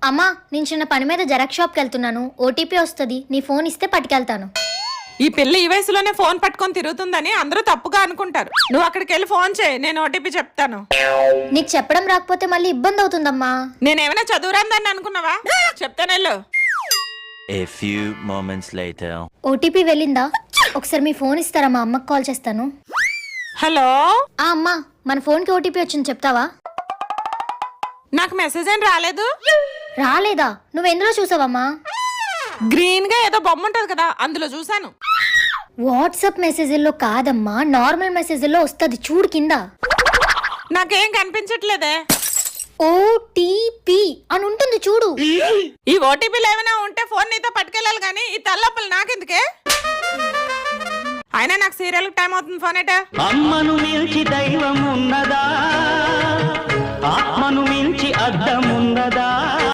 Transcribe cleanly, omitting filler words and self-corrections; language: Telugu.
అమ్మా, నేను చిన్న పని మీద జెరాక్స్ షాప్కి వెళ్తున్నాను. ఓటీపీ వస్తుంది, నీ ఫోన్ ఇస్తే పట్టుకెళ్తాను. ఈ పిల్ల ఈ వయసులోనే ఫోన్ పట్టుకొని తిరుగుతుందని అందరూ తప్పుగా అనుకుంటారు. నువ్వు అక్కడికి వెళ్ళి ఫోన్ చేయి, నేను ఓటీపీ చెప్తాను. నీకు చెప్పడం రాకపోతే మళ్ళీ ఇబ్బంది అవుతుందమ్మా. నేనేమైనా చదువురాందని అనుకున్నావా? చెప్తానెళ్ళు. A few moments later. OTP వెళ్ళిందా? ఒకసారి మీ ఫోన్ ఇస్తారా, మా అమ్మకి కాల్ చేస్తాను. హలో అమ్మా, మన ఫోన్కి ఓటీపీ వచ్చింది, చెప్తావా? నాకు మెసేజ్ ఏం రాలేదు. రాలేదా? నువ్వు ఎందులో చూసావమ్మా? గ్రీన్ గా ఏదో బొమ్మ ఉంటది కదా, అందులో చూసాను. వాట్సాప్ మెసేజ్లో కాదమ్మా, నార్మల్ మెసేజ్లో వస్తుంది, చూడు కింద. నాకేం కనిపించట్లేదే. ఓటీపీ అని ఉంటుంది, చూడు. ఈ ఓటీపీలు ఏమైనా ఉంటే ఫోన్ నీతో పట్టుకెళ్ళాలి కానీ ఈ తల్లొప్పులు నాకెందుకే? అయినా నాకు సీరియల్ టైం అవుతుంది, ఫోన్ ఏటా? అమ్మను మించి దైవం ఉన్నదా, ఆత్మను మించి అద్దం ఉన్నదా?